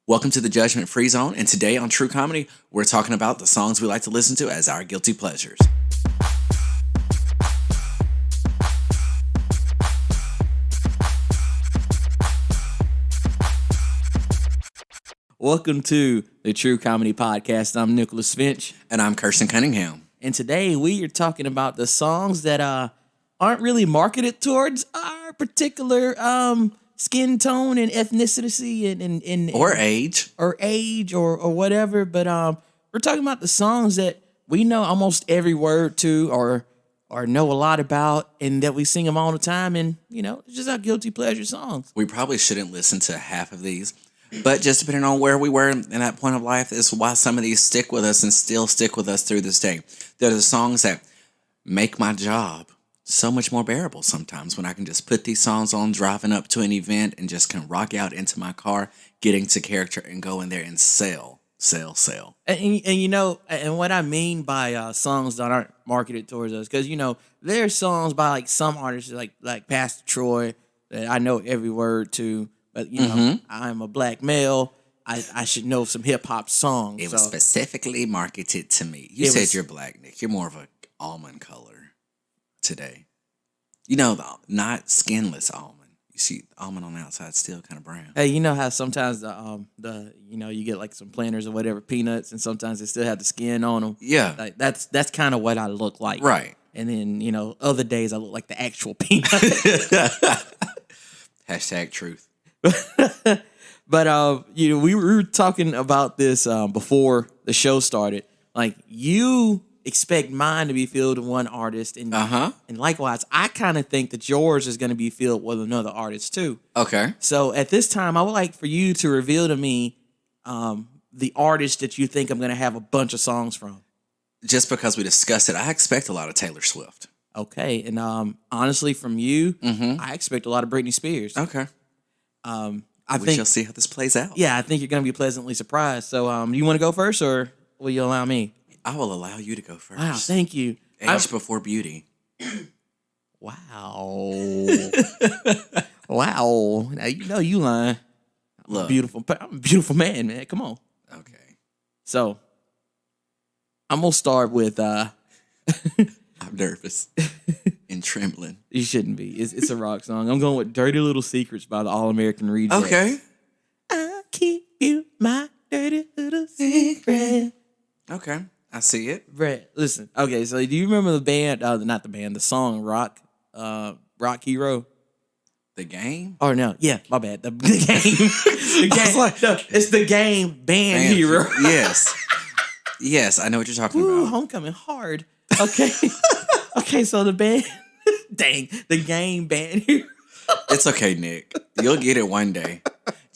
Welcome to the Judgment Free Zone, and today on True Comedy, we're talking about the songs we like to listen to as our guilty pleasures. Welcome to the True Comedy Podcast. I'm Nicholas Finch. And I'm Kirstan Cunningham. And today we are talking about the songs that aren't really marketed towards our particular skin tone and ethnicity and Or age. or whatever. But we're talking about the songs that we know almost every word to or know a lot about, and that we sing them all the time. And, you know, it's just our guilty pleasure songs. We probably shouldn't listen to half of these, but just depending on where we were in that point of life is why some of these stick with us and still stick with us through this day. They're the songs that make my job so much more bearable sometimes when I can just put these songs on driving up to an event and just can rock out into my car, get into character and go in there and sell. And you know, and what I mean by songs that aren't marketed towards us, because, you know, there are songs by like some artists like Pastor Troy that I know every word to, but, you know, I'm a black male. I should know some hip hop songs. It was specifically marketed to me. You said you're black, Nick. You're more of an almond color today. You know, not skinless almond. You see, almond on the outside still kind of brown. Hey, you know how sometimes the you know, you get like some Planters or whatever peanuts, and sometimes they still have the skin on them. Yeah, like that's kind of what I look like. Right. And then, you know, other days I look like the actual peanut. Hashtag truth. But you know, we were talking about this before the show started. Like, you expect mine to be filled with one artist, and and likewise, I kind of think that yours is going to be filled with another artist too. Okay. So at this time, I would like for you to reveal to me the artist that you think I'm going to have a bunch of songs from. Just because we discussed it, I expect a lot of Taylor Swift. Okay, and honestly, from you, I expect a lot of Britney Spears. Okay. We shall see how this plays out. Yeah, I think you're going to be pleasantly surprised. So, you want to go first, or will you allow me? I will allow you to go first. Wow, thank you. Age before beauty. Wow. Wow. Now, you know you lying. I'm a beautiful man, man. Come on. Okay. So, I'm going to start with... I'm nervous and trembling. You shouldn't be. It's a rock song. I'm going with Dirty Little Secrets by the All-American Rejects. Okay. I keep you my dirty little secret. Okay. I see it. Brett, listen. Okay, so do you remember the band? Not the band. The song Rock Hero. The Game? Oh no, yeah, my bad. The Game. The Game. It's the Game Band Hero. Yes. Yes, I know what you're talking about. Homecoming hard. Okay. Okay, so the band. Dang, the Game Band Hero. It's okay, Nick. You'll get it one day.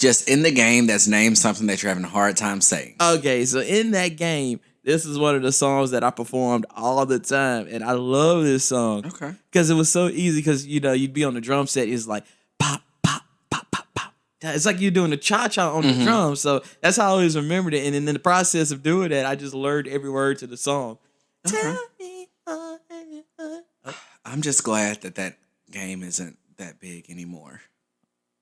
Just in the game that's named something that you're having a hard time saying. Okay, so in that game, this is one of the songs that I performed all the time, and I love this song. Okay. Because it was so easy, because, you know, you'd be on the drum set, it's like, pop, pop, pop, pop, pop. It's like you're doing the cha-cha on the drums, so that's how I always remembered it, and then in the process of doing that, I just learned every word to the song. Okay. Tell me, I'm just glad that game isn't that big anymore.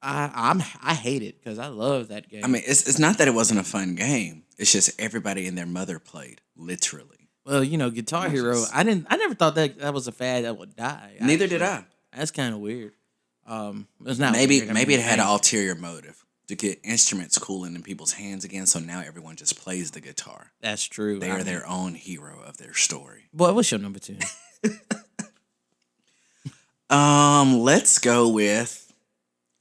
I hate it, because I love that game. I mean, it's not that it wasn't a fun game. It's just everybody and their mother played, literally. Well, you know, Guitar Hero, I never thought that was a fad that would die. Neither did I. That's kind of weird. It's not maybe weird. I mean, it had an ulterior motive to get instruments cooling in people's hands again, so now everyone just plays the guitar. That's true. They are their own hero of their story. Boy, what's your number 2? Let's go with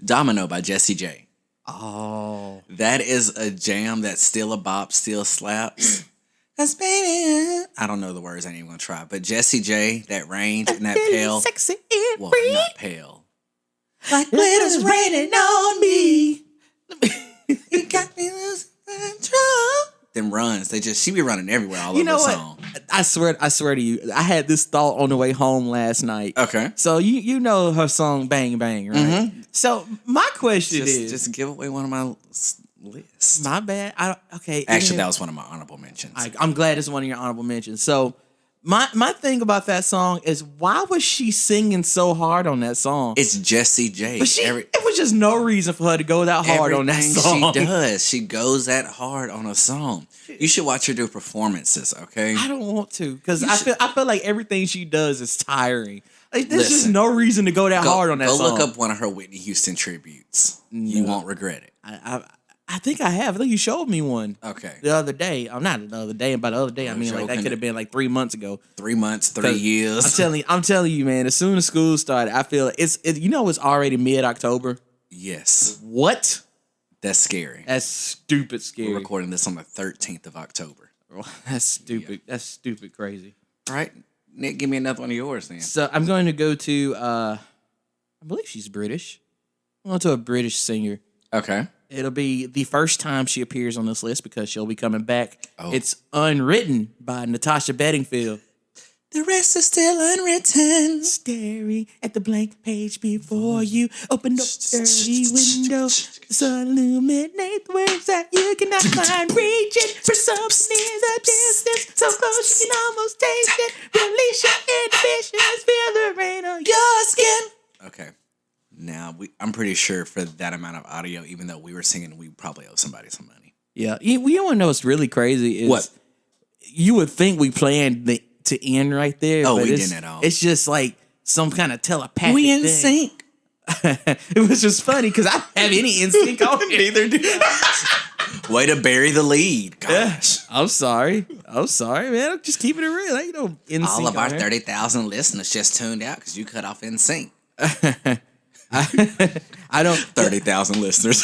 Domino by Jessie J. Oh. That is a jam that's still a bop, still slaps. 'Cause baby, I don't know the words, I ain't even gonna try. But Jessie J, that range and that pale. Sexy and Well, free. not pale. Like glitter's raining on me. You got me losing control. Them runs, she be running everywhere all over the song. I swear to you, I had this thought on the way home last night. Okay. So you know her song Bang Bang, right? So my question is... Just give away one of my lists. My bad. Okay. Actually, that was one of my honorable mentions. I'm glad it's one of your honorable mentions. So My thing about that song is why was she singing so hard on that song? It's Jessie J. But it was just no reason for her to go that hard on that song. She does. She goes that hard on a song. You should watch her do performances, okay? I don't want to because I feel like everything she does is tiring. Like, there's just no reason to go that hard on that song. Go look up one of her Whitney Houston tributes. No. You won't regret it. I think I have. I think you showed me one. Okay. The other day. I'm not the other day, but the other day, I mean, like that could have been like 3 months ago. 3 months, 3 years. I'm telling you, man. As soon as school started, I feel it's already mid-October. Yes. What? That's scary. That's stupid scary. We're recording this on the 13th of October. That's stupid. Yeah. That's stupid crazy. All right, Nick, give me another one of yours then. So I'm going to go to I believe she's British. I'm going to a British singer. Okay. It'll be the first time she appears on this list because she'll be coming back. Oh. It's Unwritten by Natasha Bedingfield. The rest is still unwritten. Staring at the blank page before you. Open up the dirty window. The sun illuminates words that you cannot find. Reaching for something in the distance. So close you can almost taste it. Release your inhibitions. Feel the rain on your skin. Okay. Now, I'm pretty sure for that amount of audio, even though we were singing, we probably owe somebody some money. Yeah. You want to know what's really crazy is what? You would think we planned to end right there. Oh, but we didn't at all. It's just like some kind of telepathic we in thing. sync. It was just funny because I don't have any instinct on it. Neither do I. Way to bury the lead. Gosh. I'm sorry, man. I'm just keeping it real. Ain't no instinct. All of our 30,000 listeners just tuned out because you cut off in sync. I don't 30,000 listeners.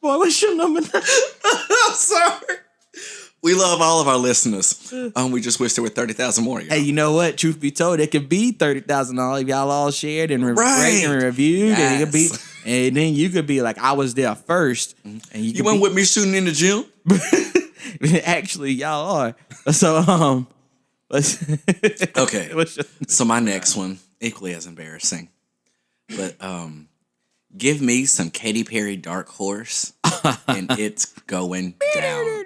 Boy, what's your number? I'm sorry. We love all of our listeners. We just wish there were 30,000 more. Hey, you know what? Truth be told, it could be 30,000 all if y'all all shared and rated and reviewed, yes. And it could be, and then you could be like, I was there first, and you went with me shooting in the gym. Actually, y'all are. So okay. So my next one, equally as embarrassing, but give me some Katy Perry Dark Horse, and it's going down.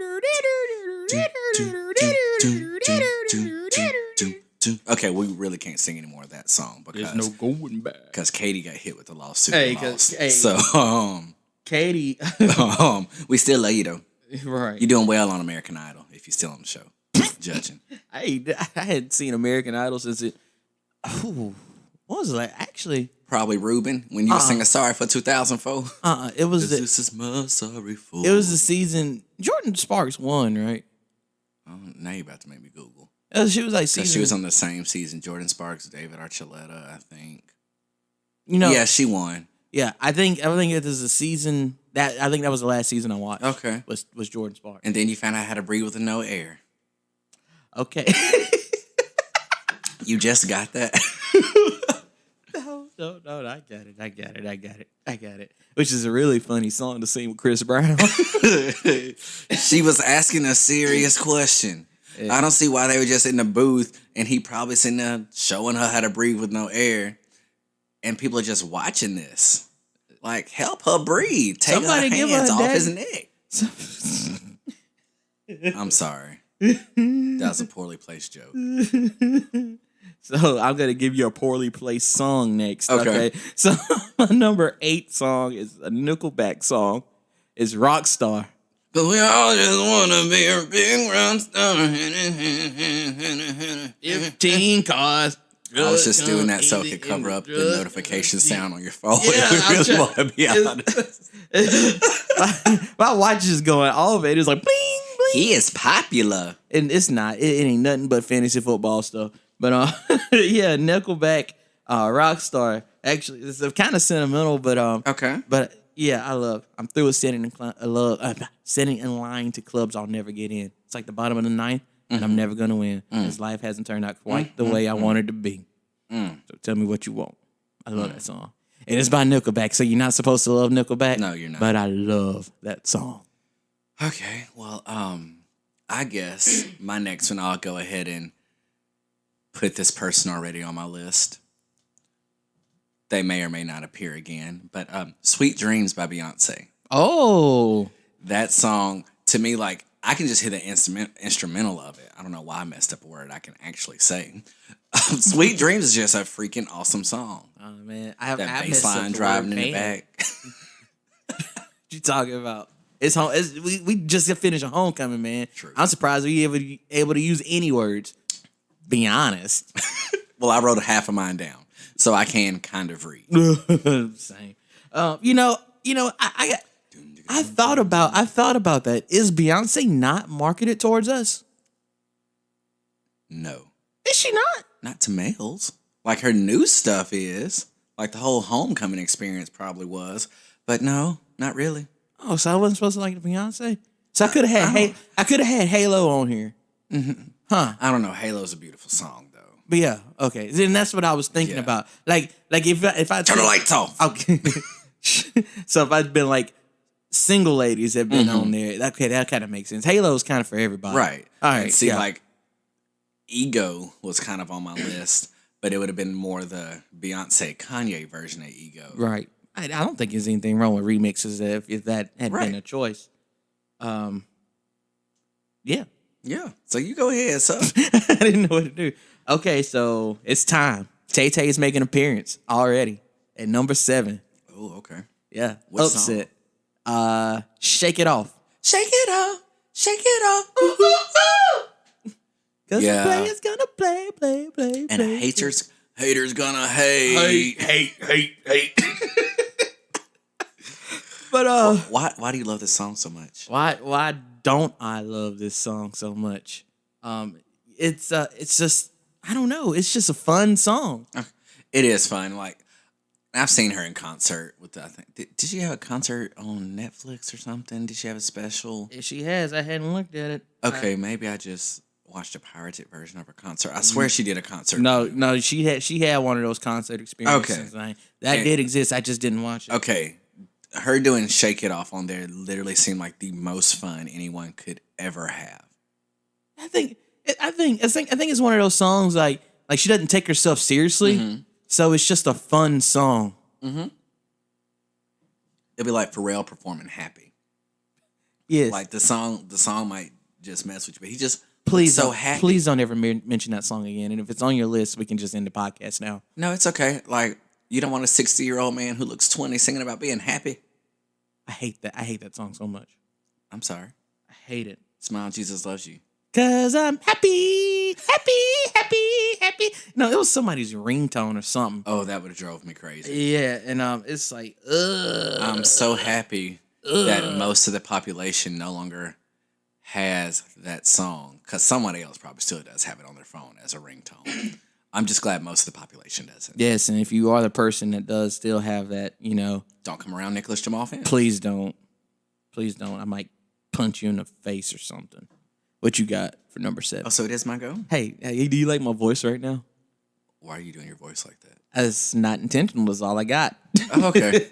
Okay, we really can't sing any more of that song because there's no going back. Because Katy got hit with the lawsuit. So Katy, we still love you though. Right, you're doing well on American Idol if you're still on the show. Judging. I hadn't seen American Idol since it. What was it like? Actually, probably Ruben when you were singing "Sorry" for 2004. It was this is my sorry for. It was the season Jordan Sparks won, right? Now you're about to make me Google. She was like season. She was on the same season. Jordan Sparks, David Archuleta, I think. You know. Yeah, she won. Yeah, I think it was a season that I think that was the last season I watched. Okay, was Jordan Sparks, and then you found out how to breathe with no air. Okay. You just got that? No, I got it. Which is a really funny song to sing with Chris Brown. She was asking a serious question. Yeah. I don't see why they were just in the booth and he probably sitting there showing her how to breathe with no air. And people are just watching this. Like, help her breathe. Take her hands off his neck. I'm sorry. That was a poorly placed joke. So I'm gonna give you a poorly placed song next. Okay. So my number 8 song is a Nickelback song. It's Rockstar. Cause we all just wanna be a big rock star. 15 cars. I was just doing that so I could cover up the notification sound on your phone. Yeah, really want to be honest. My watch is going all of it. It's like bling, bling. He is popular. And it's not. It ain't nothing but fantasy football stuff. But yeah, Nickelback, Rockstar. Actually, it's kind of sentimental, but okay. But yeah, I'm through with sitting in line to clubs I'll never get in. It's like the bottom of the ninth, and I'm never gonna win because life hasn't turned out quite the way I wanted to be. So tell me what you want. I love that song, and it's by Nickelback. So you're not supposed to love Nickelback. No, you're not. But I love that song. Okay, well, I guess my next one, I'll go ahead and put this person already on my list. They may or may not appear again, but Sweet Dreams by Beyonce. Oh. that song, to me, like, I can just hear the instrumental of it. I don't know why I messed up a word I can actually say. Sweet Dreams is just a freaking awesome song. Oh, man. That bass line driving in the back. What you talking about? It's home. We just finished a homecoming, man. True. I'm surprised we able to use any words. Be honest. Well, I wrote half of mine down, so I can kind of read. Same. I thought about that. Is Beyonce not marketed towards us? No. Is she not? Not to males. Like her new stuff is. Like the whole homecoming experience probably was. But no, not really. Oh, so I wasn't supposed to like the Beyonce? So I could have had Halo on here. Mm-hmm. Huh. I don't know. Halo's a beautiful song though. But yeah, okay. Then that's what I was thinking about. Like if I turn the lights off. Okay. So if I'd been like single ladies have been on there, that kind of makes sense. Halo's kind of for everybody. Right. All right. And see, like Ego was kind of on my list, but it would have been more the Beyonce Kanye version of Ego. Right. I don't think there's anything wrong with remixes if that had been a choice. Yeah. Yeah. So you go ahead, so. I didn't know what to do. Okay, so it's time. Tay Tay is making an appearance already at number 7. Oh, okay. Yeah. What Upset. Shake It Off. Shake it off. Shake it off. Because the player's gonna play. And haters gonna hate. But why do you love this song so much? why don't I love this song so much? It's just, I don't know. It's just a fun song. It is fun. Like, I've seen her in concert with I think did she have a concert on Netflix or something? Did she have a special? If she has, I hadn't looked at it. Okay, maybe I just watched a pirated version of her concert. I swear she did a concert. No, she had one of those concert experiences. Okay. That did exist. I just didn't watch it. Okay. Her doing Shake It Off on there literally seemed like the most fun anyone could ever have. I think it's one of those songs like she doesn't take herself seriously, so it's just a fun song. Mm-hmm. It'd be like Pharrell performing Happy. Yes. Like the song might just mess with you, but he just please happy. Please don't ever mention that song again. And if it's on your list, we can just end the podcast now. No, it's okay. Like, you don't want a 60-year-old man who looks 20 singing about being happy. I hate that song so much. I'm sorry. I hate it. Smile, Jesus loves you. 'Cause I'm happy. No, it was somebody's ringtone or something. Oh, that would have drove me crazy. Yeah, and it's like, I'm so happy that most of the population no longer has that song, because someone else probably still does have it on their phone as a ringtone. I'm just glad most of the population doesn't. Yes, and if you are the person that does still have that, don't come around Nicholas Jamal Finch. Please don't. I might punch you in the face or something. What you got for number 7? Oh, so it is my go? Hey, do you like my voice right now? Why are you doing your voice like that? It's not intentional, is all I got. Oh, okay.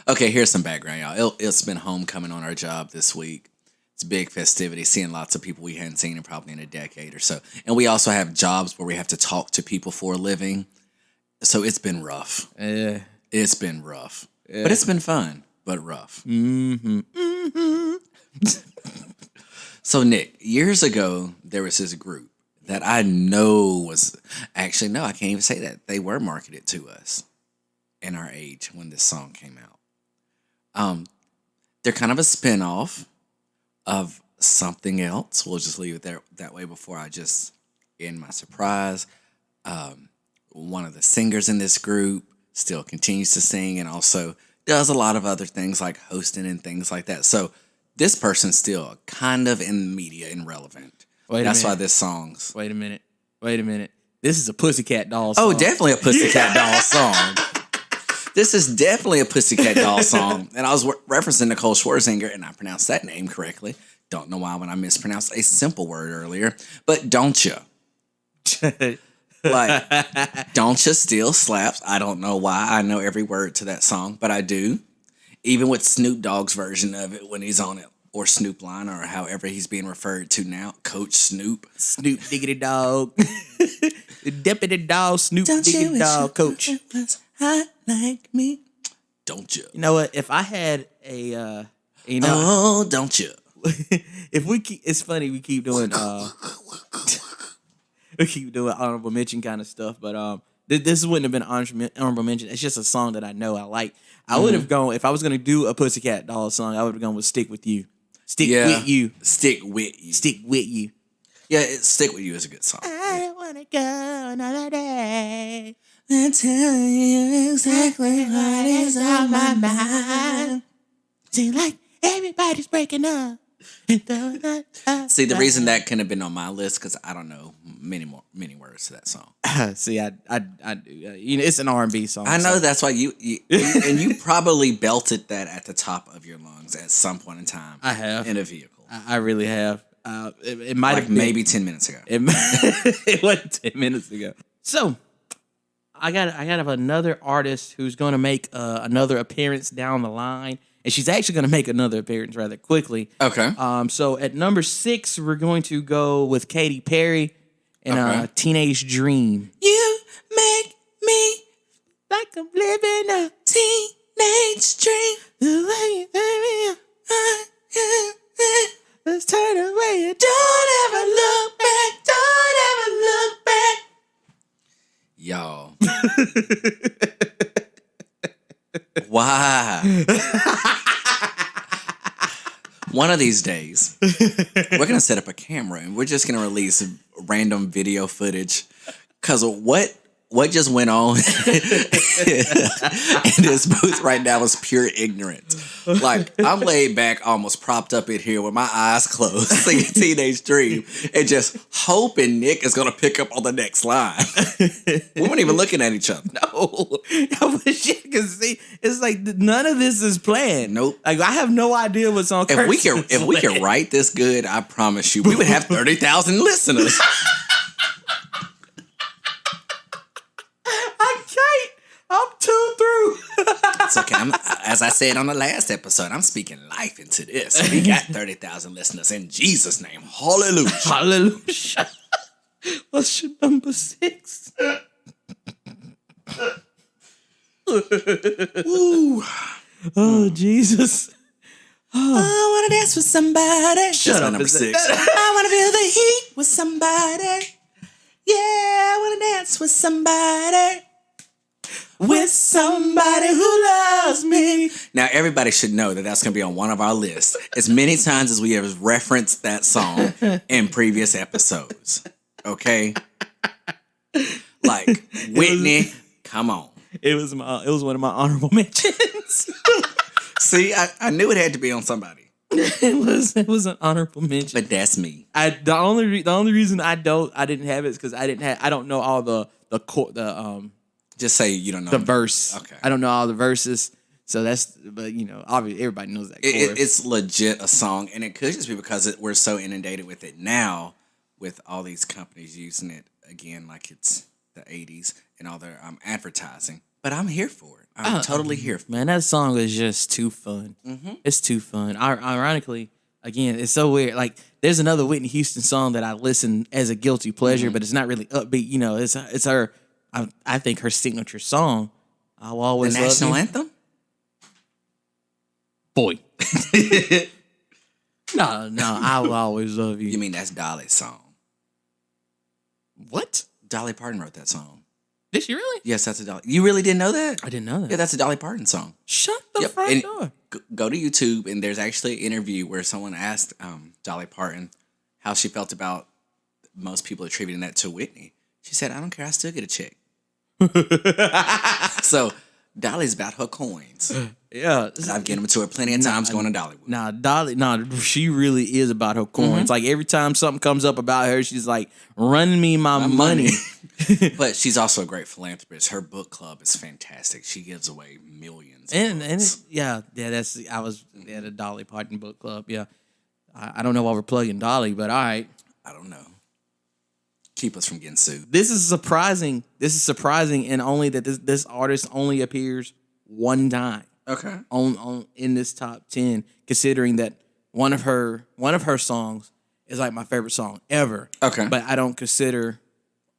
Okay, here's some background, y'all. It's been homecoming on our job this week. It's a big festivity, seeing lots of people we hadn't seen in probably in a decade or so. And we also have jobs where we have to talk to people for a living. So it's been rough. Yeah. It's been rough. Yeah. But it's been fun, but rough. So, Nick, years ago, there was this group that I know was... Actually, no, I can't even say that. They were marketed to us in our age when this song came out. They're kind of a spinoff of something else. We'll just leave it there that way before I just end my surprise. One of the singers in this group still continues to sing and also does a lot of other things like hosting and things like that. So this person's still kind of in the media and relevant. That's why this song's... Wait a minute. This is a Pussycat Dolls song. Oh, definitely a Pussycat Dolls song. This is definitely a Pussycat Dolls song. And I was referencing Nicole Scherzinger, and I pronounced that name correctly. Don't know why when I mispronounced a simple word earlier. But Don't Ya? Like, Don't Ya still slaps. I don't know why I know every word to that song, but I do. Even with Snoop Dogg's version of it when he's on it, or Snoop Line, or however he's being referred to now, Coach Snoop. Snoop Diggity Dog. Deputy Dog, Snoop Diggity Dog, Coach. Was hot like me. Don't you? You know what? If I had a, Oh, don't you? if we keep, it's funny we keep doing honorable mention kind of stuff, but this wouldn't have been honorable mention. It's just a song that I know I like. I would have gone if I was gonna do a Pussycat Dolls song. I would have gone with "Stick with You." Stick with you. Stick with you. Stick with you. Yeah, "Stick with You" is a good song. I don't wanna go another day. I tell you exactly what is on my mind. Seems like everybody's breaking up. See, the reason that couldn't have been on my list because I don't know many words to that song. See, I do. You know, it's an R&B song. I know that's why you and you probably belted that at the top of your lungs at some point in time. I have in a vehicle. I really have. It might like have been, maybe 10 minutes ago. It wasn't 10 minutes ago. So I got another artist who's going to make another appearance down the line. And she's actually going to make another appearance rather quickly. Okay. So at number 6, we're going to go with Katy Perry and Teenage Dream. You make me Like I'm living a teenage dream. the way you make me. Let's turn away. Don't ever look back. Don't ever look back. Y'all. Why? One of these days, we're going to set up a camera and we're just going to release random video footage. Because what just went on in this booth right now is pure ignorance. Like, I'm laid back, almost propped up in here with my eyes closed, singing Teenage Dream, and just hoping Nick is going to pick up on the next line. We weren't even looking at each other. No. I wish you could see. It's like none of this is planned. Nope. Like, I have no idea what's on If we could write this good, I promise you, we would have 30,000 listeners. I'm too through. It's okay. As I said on the last episode, I'm speaking life into this. We got 30,000 listeners in Jesus' name. Hallelujah. Hallelujah. What's your number 6? Woo. Oh, Jesus. I want to dance with somebody. Shut up. Number 6. I want to feel the heat with somebody. Yeah, I want to dance with somebody. With somebody who loves me. Now, everybody should know that that's going to be on one of our lists. As many times as we have referenced that song in previous episodes. Okay? Like, Whitney, come on. It was one of my honorable mentions. See, I knew it had to be on somebody. It was an honorable mention. But that's me. The only reason I didn't have it is because I don't know all the Just say you don't know the verse. Okay. I don't know all the verses. So but you know, obviously everybody knows that chorus. It's legit a song, and it could just be because we're so inundated with it now, with all these companies using it again like it's the 80s and all their advertising. But I'm here for it. I'm totally here for it. Man, that song is just too fun. Mm-hmm. It's too fun. Ironically, again, it's so weird. Like, there's another Whitney Houston song that I listen as a guilty pleasure, but it's not really upbeat. You know, it's her. I think her signature song. I will always the national anthem. Boy. No, I will always love you. You mean that's Dolly's song? What? Dolly Parton wrote that song. Did she really? Yes, that's a Dolly. You really didn't know that? I didn't know that. Yeah, that's a Dolly Parton song. Shut the front door. Go to YouTube, and there's actually an interview where someone asked Dolly Parton how she felt about most people attributing that to Whitney. She said, "I don't care. I still get a check." So Dolly's about her coins. Yeah, I've given them to her plenty of times going to Dollywood. She really is about her coins. Like, every time something comes up about her, she's like, "Run me my money." But she's also a great philanthropist. Her book club is fantastic. She gives away millions. The Dolly Parton book club. Yeah, I don't know why we're plugging Dolly, but all right. I don't know. Keep us from getting sued. This is surprising. And only that this artist only appears one time. Okay. On in this top 10, considering that one of her songs is like my favorite song ever. Okay. But I don't consider.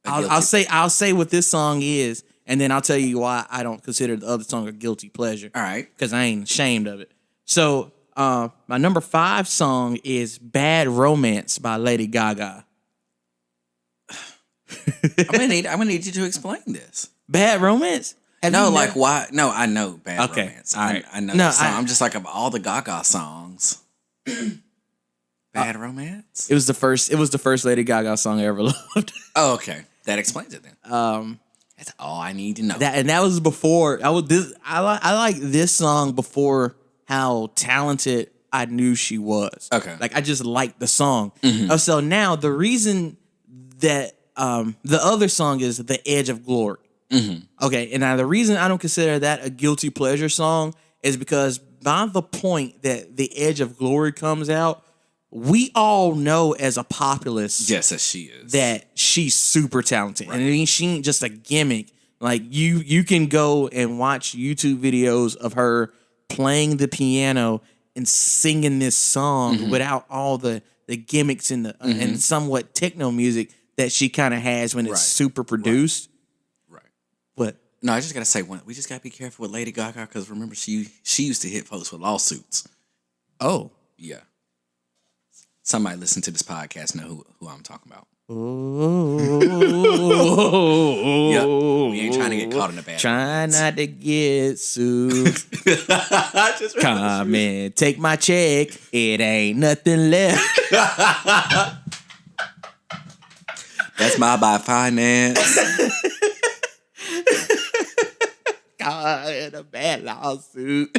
I'll say what this song is, and then I'll tell you why I don't consider the other song a guilty pleasure. All right. Because I ain't ashamed of it. So my number 5 song is "Bad Romance" by Lady Gaga. I'm gonna need you to explain this. Bad Romance? Why? No, I know Bad Okay, Romance. all right. I know the song. I'm just like, of all the Gaga songs, Bad Romance. It was the first Lady Gaga song I ever loved. Oh, okay. That explains it then. That's all I need to know. That was before I like this song before how talented I knew she was. Okay. Like I just liked the song. So now the reason that the other song is "The Edge of Glory." Okay, and now the reason I don't consider that a guilty pleasure song is because by the point that "The Edge of Glory" comes out, we all know as a populace, yes, as she is, that she's super talented, right. And I mean, she ain't just a gimmick. Like you can go and watch YouTube videos of her playing the piano and singing this song without all the gimmicks and the and somewhat techno music that she kind of has when it's super produced. Right. What? No, I just gotta say, we just gotta be careful with Lady Gaga because remember she used to hit folks with lawsuits. Oh, yeah. Somebody listen to this podcast know who I'm talking about. Yep. We ain't trying to get caught in the bad. Trying not to get sued. Come and take my check. It ain't nothing left. That's my by finance. God, a bad lawsuit.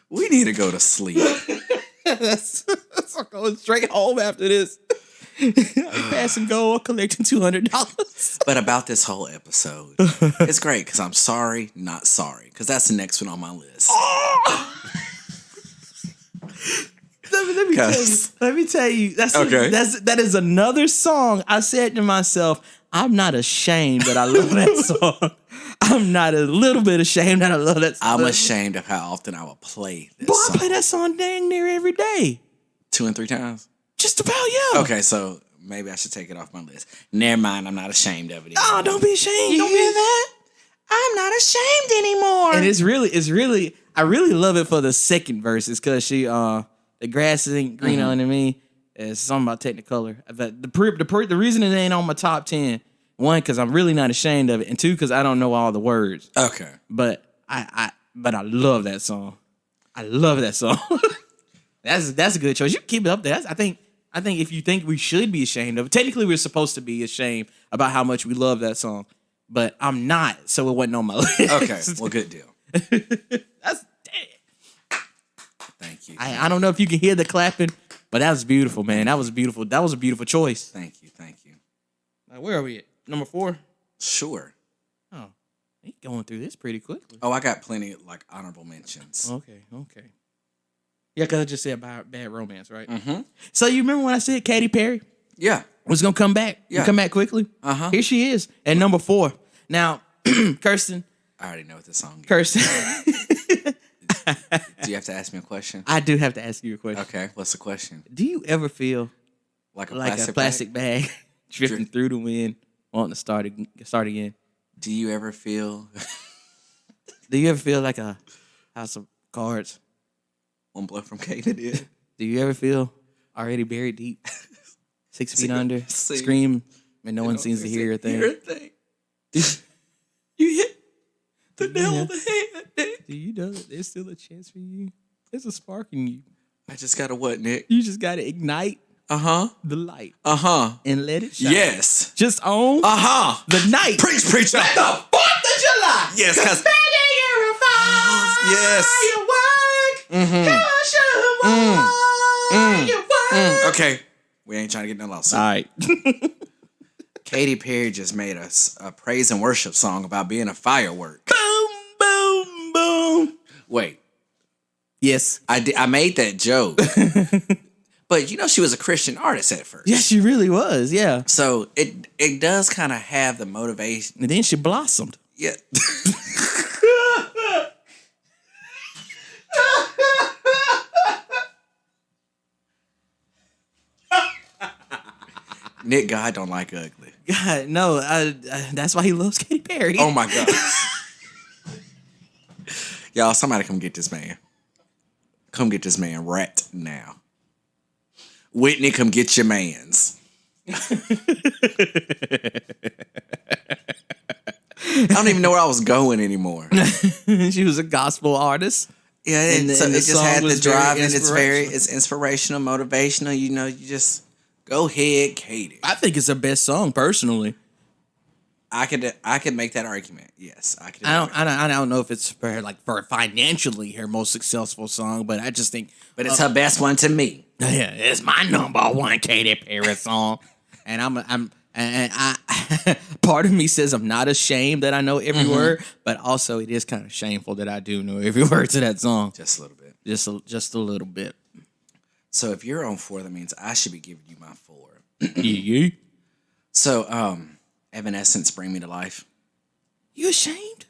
We need to go to sleep. That's I'm going straight home after this. Pass and go, collecting $200. But about this whole episode, it's great because I'm sorry, not sorry, because that's the next one on my list. Let me tell you. That is another song. I said to myself, I'm not ashamed that I love that song. I'm not a little bit ashamed that I love that song. I'm ashamed of how often I would play this song. I play that song dang near every day. 2 and 3 times? Just about, yeah. Okay, so maybe I should take it off my list. Never mind, I'm not ashamed of it anymore. Oh, don't be ashamed. You hear that? I'm not ashamed anymore. And it's really, I really love it for the second verses because she, the grass ain't green under me. It's something about Technicolor. The reason it ain't on my top 10, one, because I'm really not ashamed of it, and two, because I don't know all the words. Okay. But I love that song. I love that song. That's a good choice. You can keep it up there. I think if you think we should be ashamed of it, technically we're supposed to be ashamed about how much we love that song. But I'm not, so it wasn't on my list. Okay, well, good deal. That's dead. Thank you. I don't know if you can hear the clapping, but that was beautiful, man. That was beautiful. That was a beautiful choice. Thank you. Where are we at? Number 4? Sure. Oh, he's going through this pretty quickly. Oh, I got plenty of honorable mentions. Okay. Yeah, because I just said Bad Romance, right? Mm-hmm. So you remember when I said Katy Perry? Yeah. Was going to come back? Yeah. Come back quickly? Uh-huh. Here she is at number 4. Now, Kirstan. I already know what this song is. Kirstan. Do you have to ask me a question? I do have to ask you a question. Okay, what's the question? Do you ever feel like a plastic bag drifting through the wind, wanting to start again? Do you ever feel... Do you ever feel like a house of cards? One blow from Katy did. Do you ever feel already buried deep, 6 feet under, scream, and no one seems to hear a thing? You hit the nail on the head. Do you know that there's still a chance for you? There's a spark in you. I just gotta what, Nick? You just gotta ignite the light. And let it shine. Yes. Just own the night. Preach. Let the 4th of July. Yes, because Okay. We ain't trying to get no lawsuit. All right. Katy Perry just made a praise and worship song about being a firework. Boom, boom, boom. Wait. Yes. I made that joke. But she was a Christian artist at first. Yeah, she really was, yeah. So it does kind of have the motivation. And then she blossomed. Yeah. Nick God don't like ugly. God, no, that's why he loves Katy Perry. Oh my God. Y'all, somebody come get this man. Come get this man right now. Whitney, come get your mans. I don't even know where I was going anymore. She was a gospel artist. Yeah, And so it the just song had the was drive, very and it's inspirational, motivational. You know, you just go ahead, Katie. I think it's her best song, personally. I could make that argument. Yes, I could. I don't know if it's for financially her most successful song, but I just think. But it's her best one to me. Yeah, it's my number one Katy Perry song, and I part of me says I'm not ashamed that I know every word, but also it is kind of shameful that I do know every word to that song. Just a little bit. Just a little bit. So if you're on 4, that means I should be giving you my 4. Yeah. So, Evanescence, Bring Me to Life. You ashamed?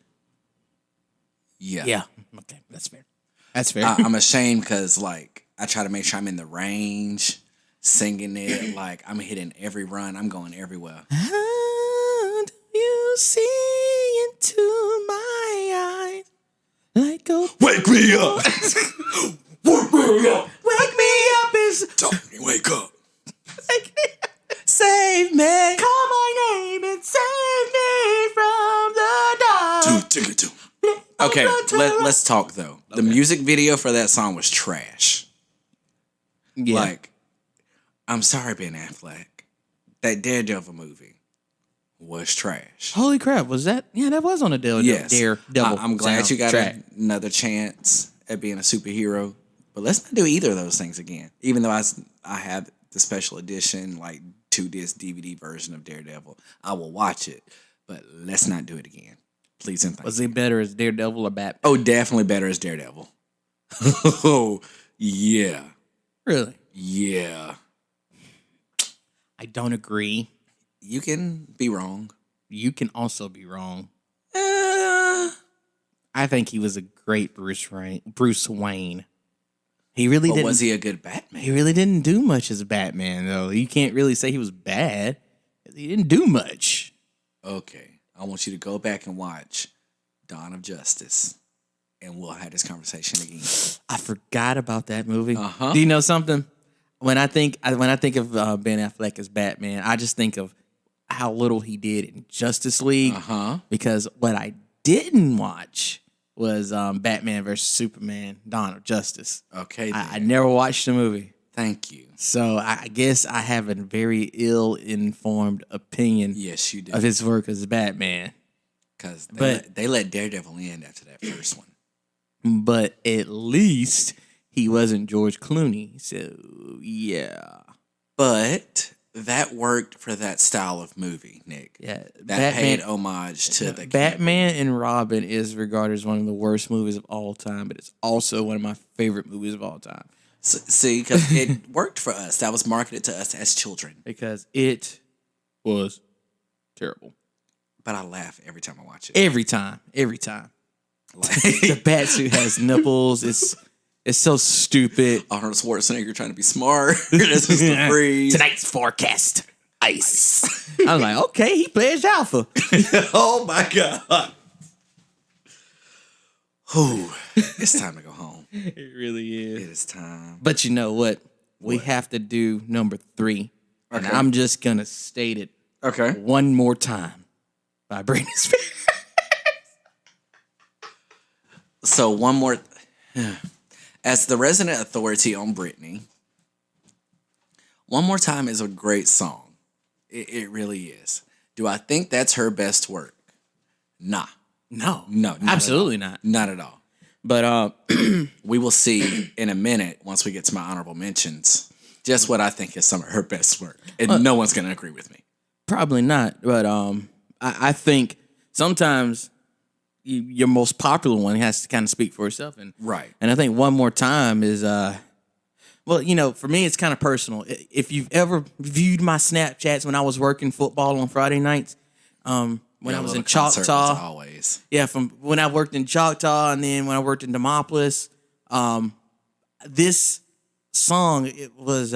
Yeah. Yeah. Okay, that's fair. That's fair. I'm ashamed because, like, I try to make sure I'm in the range, singing it. Like, I'm hitting every run. I'm going everywhere. How do you see into my eyes? Like a Wake me up! Wake me up! wake me up is Tony, wake up! save me. Call my name and save me from the dark. Okay, let's talk though. The music video for that song was trash. Yeah. Like, I'm sorry, Ben Affleck. That Daredevil movie was trash. Holy crap, was that? Yeah, that was on a Yes. Daredevil. I'm glad you got track. another chance at being a superhero. But let's not do either of those things again. Even though I have the special edition, like 2-disc DVD version of Daredevil. I will watch it. But let's not do it again. Please and thank Was he better as Daredevil or Batman? Oh, definitely better as Daredevil. Oh, yeah. Really? Yeah. I don't agree. You can be wrong. You can also be wrong. Uh, I think he was a great Bruce Wayne. He really didn't. was he a good Batman? He really didn't do much as Batman, though. You can't really say he was bad. He didn't do much. Okay. I want you to go back and watch Dawn of Justice, and we'll have this conversation again. I forgot about that movie. Uh-huh. Do you know something? When I think of Ben Affleck as Batman, I just think of how little he did in Justice League. Uh-huh. Because what I didn't watch was Batman versus Superman: Dawn of Justice. Okay. I never watched the movie. Thank you. So I guess I have a very ill-informed opinion Yes, you did. of his work as Batman. Because But- they let Daredevil in after that first one. But at least he wasn't George Clooney. So, yeah. But that worked for that style of movie, Nick. Yeah. That paid homage to the Batman and Robin is regarded as one of the worst movies of all time, but it's also one of my favorite movies of all time. See, because it worked for us. That was marketed to us as children. Because it was terrible. But I laugh every time I watch it. Every time. Like, The Batsuit has nipples. It's so stupid. Arnold Schwarzenegger trying to be smart. This is the freeze. Tonight's forecast, ice. I'm like, okay, he plays Alpha. Oh my God. Whew. It's time to go home. It really is. It is time. But you know what? We have to do number 3. And Okay. I'm just going to state it Okay. one more time by Britney Spears. So one more. As the resident authority on Britney, One More Time is a great song. It really is. Do I think that's her best work? Nah. No. No. Absolutely not. Not at all. But We will see in a minute, once we get to my honorable mentions, just what I think is some of her best work. And no one's going to agree with me. probably not. But I think sometimes your most popular one has to kind of speak for itself. And Right. And I think One More Time is, well, you know, for me, it's kind of personal. If you've ever viewed my Snapchats when I was working football on Friday nights, when I was in Choctaw, Always. yeah, from when I worked in Choctaw and then when I worked in Demopolis, this song, it was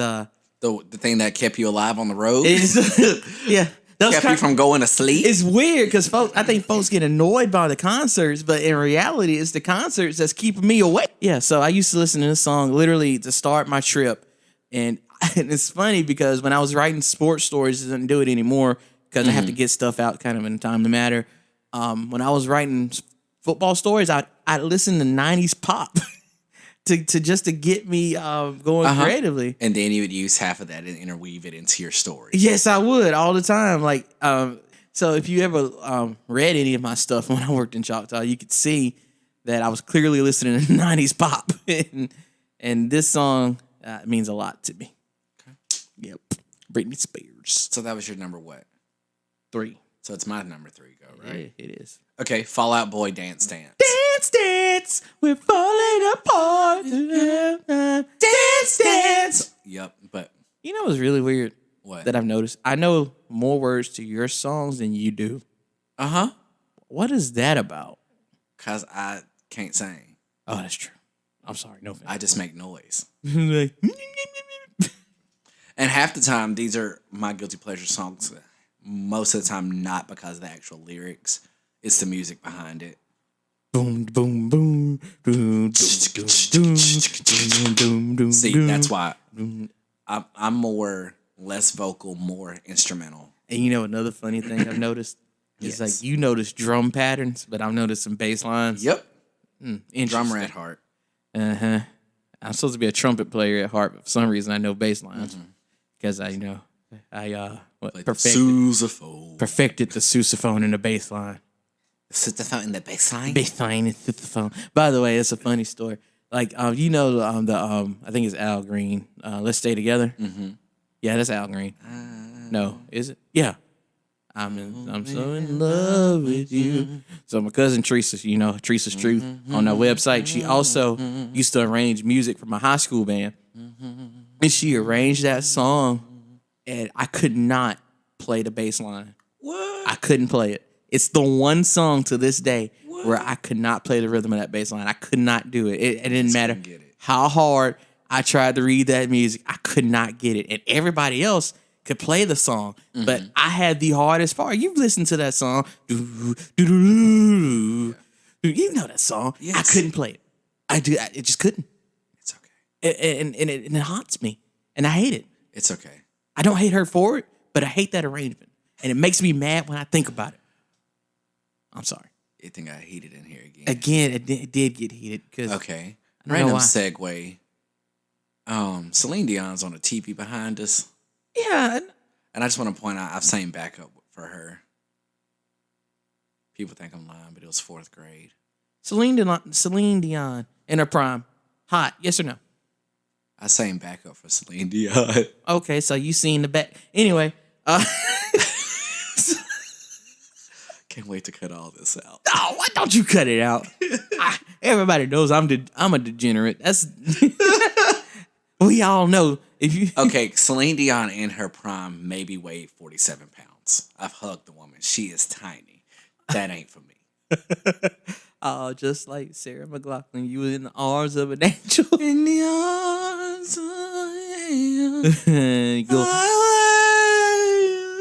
The thing that kept you alive on the road? Yeah. Kept you from going to sleep? It's weird because I think folks get annoyed by the concerts, but in reality, it's the concerts that's keeping me awake. Yeah, so I used to listen to this song literally to start my trip. And it's funny because when I was writing sports stories, I didn't do it anymore because I have to get stuff out kind of in time to matter. When I was writing football stories, I'd listen to 90s pop to get me going creatively. And then you would use half of that and interweave it into your story. Yes, I would all the time. Like, so if you ever read any of my stuff when I worked in Choctaw, you could see that I was clearly listening to 90s pop. and this song means a lot to me. Okay. Yep. Britney Spears. So that was your number what? 3. So it's my number 3 go, right? Yeah, it is. Okay, Fall Out Boy, Dance Dance. Dance, dance, we're falling apart. Dance, dance. Yep, but... You know what's really weird? What? That I've noticed? I know more words to your songs than you do. Uh-huh. What is that about? Because I can't sing. Oh, that's true. I'm sorry, no offense. I just make noise. Like, and half the time, these are my guilty pleasure songs. Most of the time, not because of the actual lyrics. It's the music behind it. Boom, boom, boom, boom, boom, boom. See, that's why I'm more less vocal, more instrumental. And you know another funny thing I've noticed is like you notice drum patterns, but I've noticed some bass lines. Yep. Drummer at heart. Uh-huh. I'm supposed to be a trumpet player at heart, but for some reason I know bass lines because I perfected the sousaphone and the bass line. Sousaphone and the bass line? Bass line and sousaphone. By the way, it's a funny story. Like, I think it's Al Green. Let's Stay Together. Mm-hmm. Yeah, that's Al Green. No, is it? Yeah. I'm so in love with you. So my cousin Teresa, Teresa's Truth on that website, she also used to arrange music for my high school band. And she arranged that song, and I could not play the bass line. What? I couldn't play it. It's the one song to this day where I could not play the rhythm of that bass line. I could not do it. It didn't matter how hard I tried to read that music. I could not get it. And everybody else could play the song, but I had the hardest part. You've listened to that song. You know that song. Yes. I couldn't play it. It just couldn't. It's okay. And it haunts me. And I hate it. It's okay. I don't hate her for it, but I hate that arrangement. And it makes me mad when I think about it. I'm sorry. You think I heated in here again? Again, it did get heated. Okay. Random segue. Celine Dion's on a TV behind us. Yeah. And I just want to point out, I've sang backup for her. People think I'm lying, but it was 4th grade. Celine Dion in her prime. Hot, yes or no? I sang backup for Celine Dion. Okay, so you seen the back. Anyway. Can't wait to cut all this out. Oh, why don't you cut it out? Everybody knows I'm a degenerate. That's we all know. If you okay, Celine Dion in her prime maybe weighed 47 pounds. I've hugged the woman. She is tiny. That ain't for me. Oh, just like Sarah McLachlan, you were in the arms of an angel. In the arms of an angel. Go.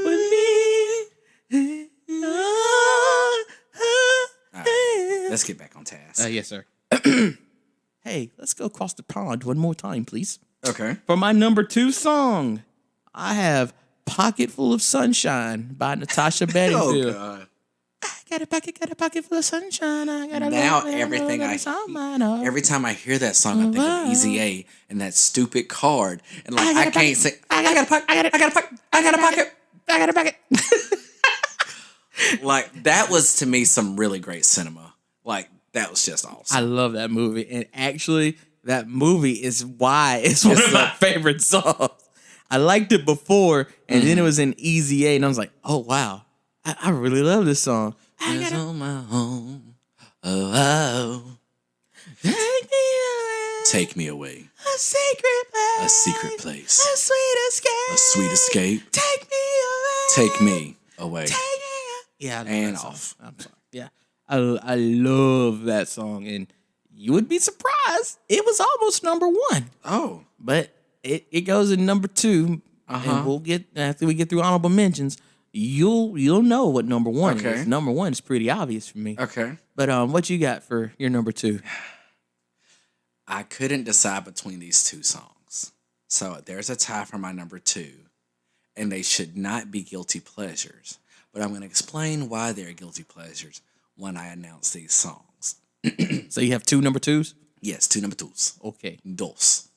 With me. All right, let's get back on task. Yes, sir. Hey, let's go across the pond one more time, please. Okay. For my number 2 song, I have Pocket Full of Sunshine by Natasha Bedingfield. Oh, God. I got a pocket full of sunshine. I got a now everything every time I hear that song, I think of Easy A and that stupid card. And like, I can't say, I got a pocket. Like, that was, to me, some really great cinema. Like, that was just awesome. I love that movie. And actually, that movie is why it's one of my favorite songs. I liked it before, and then it was in Easy A, and I was like, oh, wow. I really love this song. It's on my home. Oh. Take me away. A secret place. A sweet escape. Take me away. Yeah, and off. I'm sorry. Yeah, I love that song, and you would be surprised. It was almost number 1. Oh, but it goes in number 2, and we'll get after we get through honorable mentions. You'll know what number 1 is. Number 1 is pretty obvious for me. Okay. But what you got for your number 2? I couldn't decide between these two songs. So there's a tie for my number 2, and they should not be guilty pleasures. But I'm going to explain why they're guilty pleasures when I announce these songs. So you have 2 number 2s? Yes, 2 number 2s. Okay. Dos.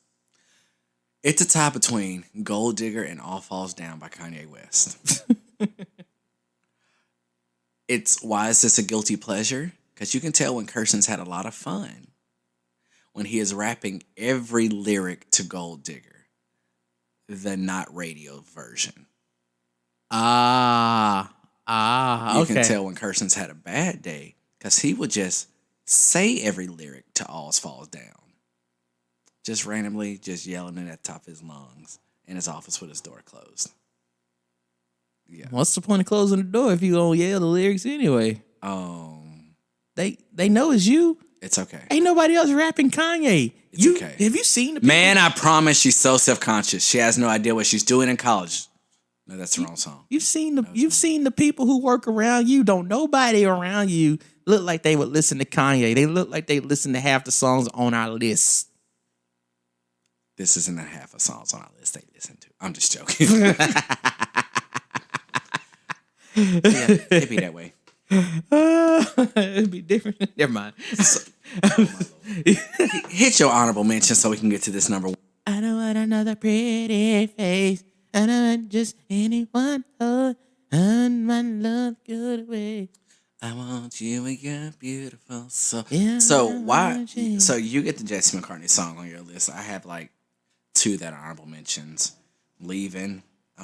It's a tie between Gold Digger and All Falls Down by Kanye West. Why is this a guilty pleasure? Because you can tell when Kirsten's had a lot of fun when he is rapping every lyric to Gold Digger, the not radio version. You okay. can tell when Kirsten's had a bad day because he would just say every lyric to All Falls Down. Just randomly, just yelling it at the top of his lungs in his office with his door closed. Yeah. What's the point of closing the door if you gonna yell the lyrics anyway? They know it's you. It's okay. Ain't nobody else rapping Kanye. It's okay. Have you seen the people? Man, I promise she's so self-conscious. She has no idea what she's doing in college. No, that's the wrong song. You've seen the people who work around you. Don't nobody around you look like they would listen to Kanye. They look like they listen to half the songs on our list. This isn't a half of songs on our list they listen to. I'm just joking. Yeah, it'd be that way. It'd be different. Never mind. Hit your honorable mention so we can get to this number 1. I don't want another pretty face. I don't want just anyone hold on my love good away. I want you and your beautiful soul. Yeah, So why? So you get the Jesse McCartney song on your list. I have like 2 that are honorable mentions. Leaving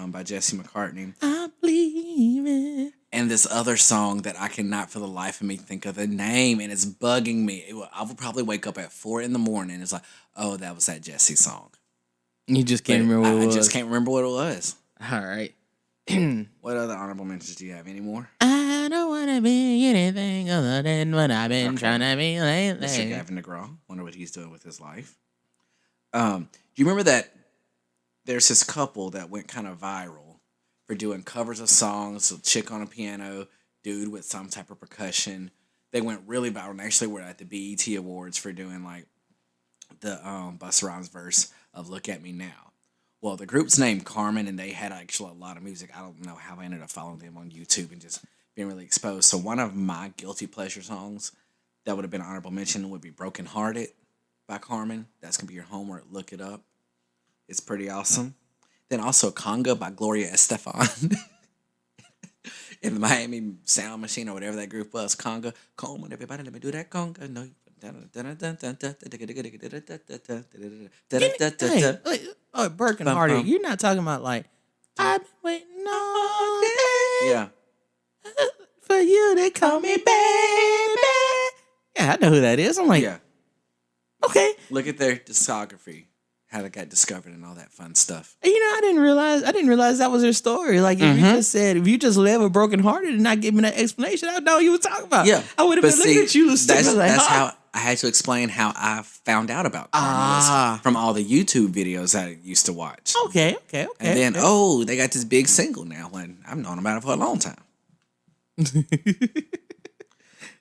by Jesse McCartney. I'm leaving. And this other song that I cannot for the life of me think of the name, and it's bugging me. I would probably wake up at 4 a.m. It's like, oh, that was that Jesse song. You just can't remember what it was. I just can't remember what it was. All right. What other honorable mentions do you have? Any more? I don't want to be anything other than what I've been trying to be lately. Mr. Gavin DeGraw. Wonder what he's doing with his life. Do you remember that there's this couple that went kind of viral for doing covers of songs, a chick on a piano, dude with some type of percussion. They went really viral and actually were at the BET Awards for doing like the Busta Rhymes verse of Look At Me Now. Well, the group's named Carmen, and they had actually a lot of music. I don't know how I ended up following them on YouTube and just being really exposed. So one of my guilty pleasure songs that would have been an honorable mention would be Broken Hearted by Carmen. That's going to be your homework. Look it up. It's pretty awesome. Then also Conga by Gloria Estefan. In the Miami Sound Machine or whatever that group was. Conga. Come on, everybody, let me do that conga. No. Broken Hearted. You're not talking about like, I've been waiting all day. Yeah. For you to call me baby. Yeah, I know who that is. I'm like, yeah. Okay. Look at their discography. How they got discovered and all that fun stuff. You know, I didn't realize that was their story. Like if you just live a broken hearted and not give me that explanation, I would know what you were talking about. Yeah. I would have been looking at you. That's how I had to explain how I found out about Carmen from all the YouTube videos that I used to watch. Okay. And then, they got this big single now, and I've known about it for a long time.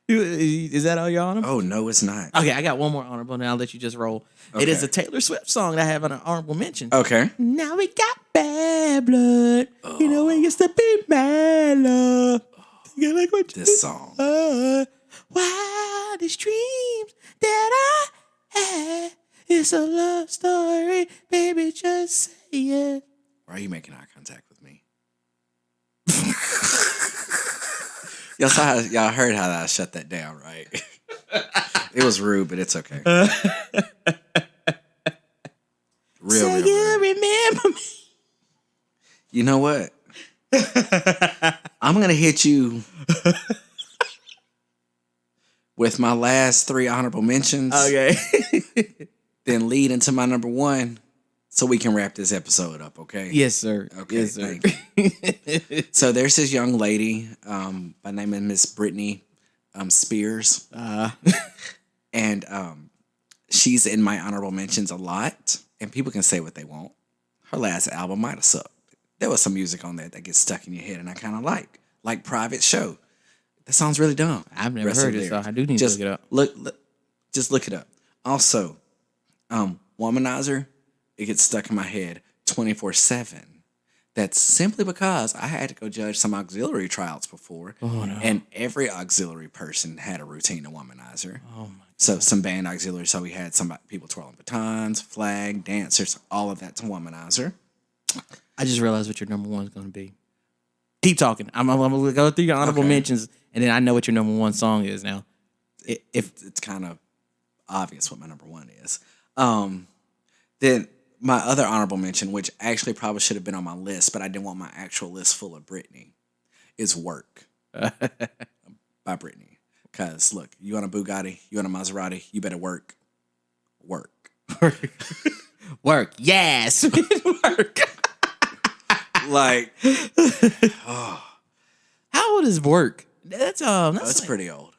Is that all your honorable? Oh, no, it's not. Okay, I got one more honorable, and I'll let you just roll. Okay. It is a Taylor Swift song that I have an honorable mention. Okay. Now we got bad blood. Oh. You know, it used to be bad love. Like what this song. Wildest dreams that I had. It's a love story, baby, just say it. Why are you making eye contact with me? Y'all heard how I shut that down, right? It was rude, but it's okay. Real you remember me. You know what? I'm going to hit you with my last 3 honorable mentions. Okay. Then lead into my number 1 so we can wrap this episode up, okay? Yes, sir. Okay, yes, sir. Thank you. So there's this young lady by name of Miss Britney Spears. And she's in my honorable mentions a lot. and people can say what they want. Her last album might have sucked. There was some music on there that gets stuck in your head, and I kind of like Private Show. That sounds really dumb. I've never heard it, so I do need to look it up. Just look it up. Also, Womanizer, it gets stuck in my head 24/7. That's simply because I had to go judge some auxiliary tryouts before, and every auxiliary person had a routine to Womanizer. Oh my God. So some band auxiliary, so we had some people twirling batons, flag, dancers, all of that to Womanizer. I just realized what your number one is going to be. Keep talking. I'm going to go through your honorable mentions, and then I know what your number one song is now. If it's kind of obvious what my number one is. Then my other honorable mention, which actually probably should have been on my list, but I didn't want my actual list full of Britney, is Work by Britney. Because, look, you on a Bugatti, you on a Maserati, you better work. Work. Work. Yes. Work. Like, How old is Work? That's it's pretty old.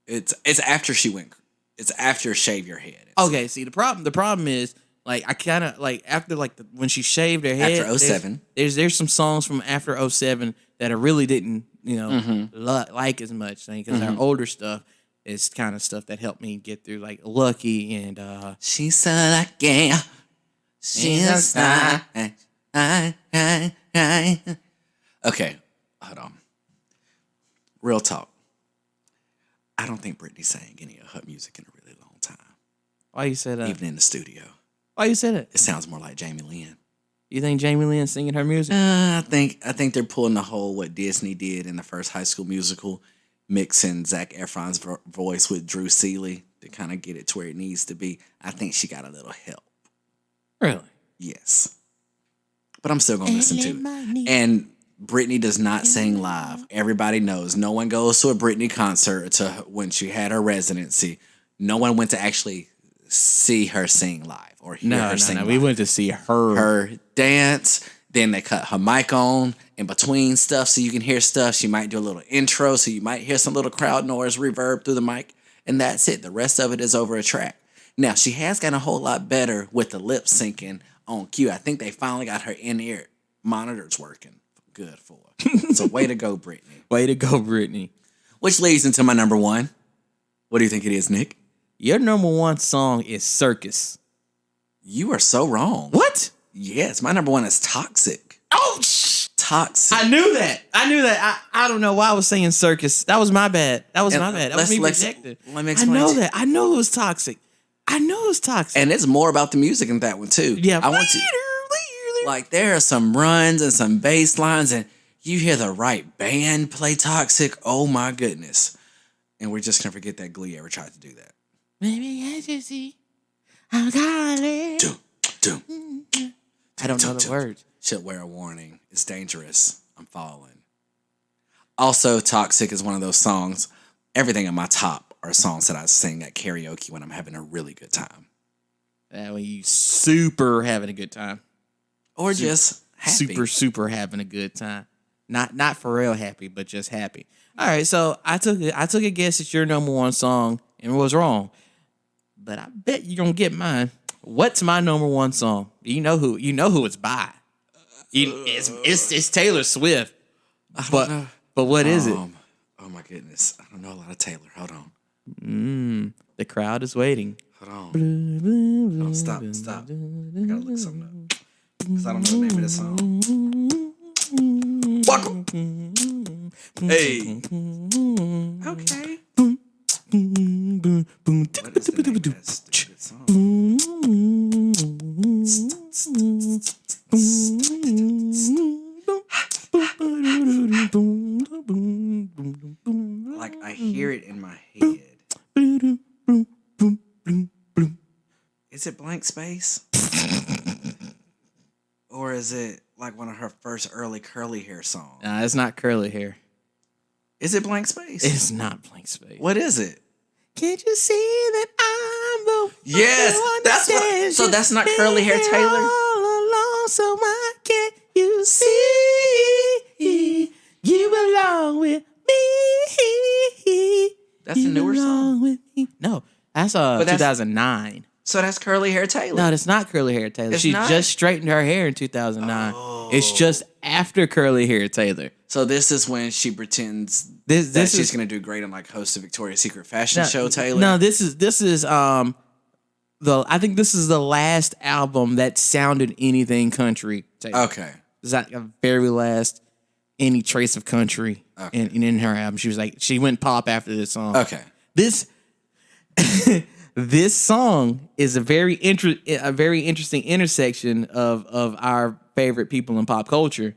It's after she went. It's after Shave Your Head. Okay, see the problem is like I kind of like after like when she shaved her head after 07. There's some songs from after 07 that I really didn't like as much because our older stuff is kind of stuff that helped me get through like Lucky and She's so lucky. She's a star. Okay, hold on. Real talk. I don't think Britney sang any of her music in a really long time. Why you say that? Even in the studio. Why you say that? It sounds more like Jamie Lynn. You think Jamie Lynn singing her music? I think they're pulling the whole what Disney did in the first High School Musical, mixing Zac Efron's voice with Drew Seeley to kind of get it to where it needs to be. I think she got a little help. Really? Yes. But I'm still going to listen to it. And Britney does not sing live. Everybody knows. No one goes to a Britney concert to when she had her residency. No one went to actually see her sing live or hear her sing live. We went to see her dance. Then they cut her mic on in between stuff so you can hear stuff. She might do a little intro so you might hear some little crowd noise reverb through the mic. And that's it. The rest of it is over a track. Now, she has gotten a whole lot better with the lip syncing on cue. I think they finally got her in-ear monitors working. Good for her. So way to go, Britney. Way to go, Britney. Which leads into my number one. What do you think it is, Nick? Your number one song is Circus. You are so wrong. What? Yes, my number one is Toxic. Oh, Toxic. I knew that. I don't know why I was saying Circus. That was my bad. That was me projecting. Let me explain. I know that. I know it was Toxic. And it's more about the music in that one, too. Yeah. I want to. Like, there are some runs and some bass lines, and you hear the right band play Toxic. Oh, my goodness. And we're just going to forget that Glee ever tried to do that. Maybe I should see. I'm calling. I don't know the words. Should wear a warning. It's dangerous. I'm falling. Also, Toxic is one of those songs. Everything in my top are songs that I sing at karaoke when I'm having a really good time. When you super having a good time. Or just happy. Super having a good time. Not for real happy, but just happy. All right, so I took a guess at your number one song and was wrong. But I bet you're gonna get mine. What's my number one song? You know who it's by. It's Taylor Swift. But what is it? Oh my goodness. I don't know a lot of Taylor. Hold on. The crowd is waiting. Hold on. Stop. I gotta look something up. Because I don't know the name of this song. Welcome. Hey. Okay. What is the name of that stupid song? Like, I hear it in my head. Is it Blank Space? Or is it like one of her first early curly hair songs? Nah, it's not curly hair. Is it Blank Space? It's not Blank Space. What is it? Can't you see that I'm the yes, one that's what. So that's not curly hair Taylor. All along, so why can't you see you belong with me? That's a newer song. With me. No, that's 2009. So that's curly hair Taylor. No, that's not curly hair Taylor. It's She not? just straightened her hair in 2009. It's just after curly hair Taylor. So this is when she pretends This that she's is going to do great on like host of Victoria's Secret fashion show Taylor. No, this is I think this is the last album that sounded anything country Taylor. Okay. It's like a very last any trace of country in her album. She was like she went pop after this song. Okay. This this song is a very interesting intersection of our favorite people in pop culture,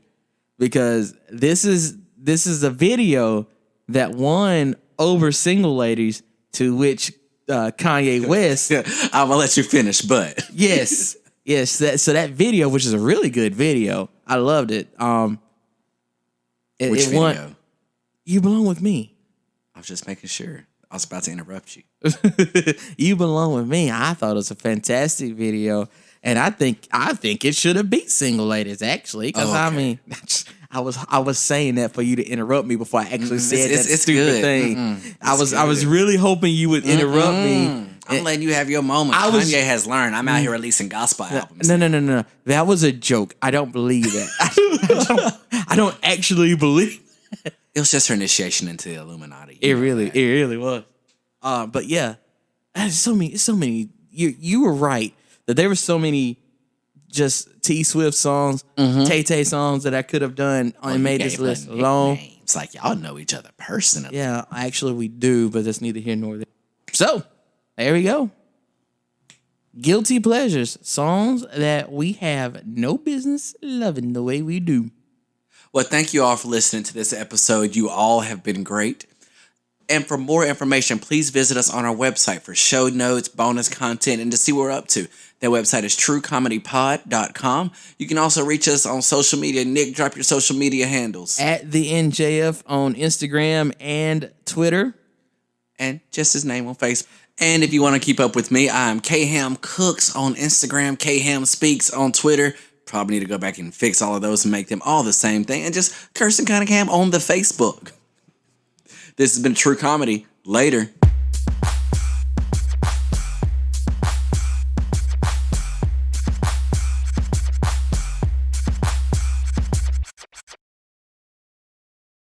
because this is a video that won over Single Ladies, to which Kanye West. I'm gonna let you finish, but yes. So that video, which is a really good video, I loved it. Which video? Won, You Belong With Me. I was just making sure. I was about to interrupt you. You Belong With Me. I thought it was a fantastic video, and I think it should have beat Single Ladies actually, because I mean, I was saying that for you to interrupt me before I actually said that stupid good. thing. I was really hoping you would interrupt me. I'm letting you have your moment. Kanye has learned. I'm out here releasing gospel albums. No. That was a joke. I don't believe that. I don't actually believe. It was just her initiation into the Illuminati. It really was. But yeah, there's so many. You were right that there were so many just T Swift songs, Tay Tay songs that I could have done and made this list alone. It's like y'all know each other personally. Yeah, actually we do, but that's neither here nor there. So there we go. Guilty pleasures, songs that we have no business loving the way we do. Well, thank you all for listening to this episode. You all have been great. And for more information, please visit us on our website for show notes, bonus content, and to see what we're up to. That website is truecomedypod.com. You can also reach us on social media. Nick, drop your social media handles. At the NJF on Instagram and Twitter. And just his name on Facebook. And if you want to keep up with me, I'm Kham Cooks on Instagram, Kham Speaks on Twitter. Probably need to go back and fix all of those and make them all the same thing. And just Kirstan Cunningham on the Facebook. This has been True Comedy. Later.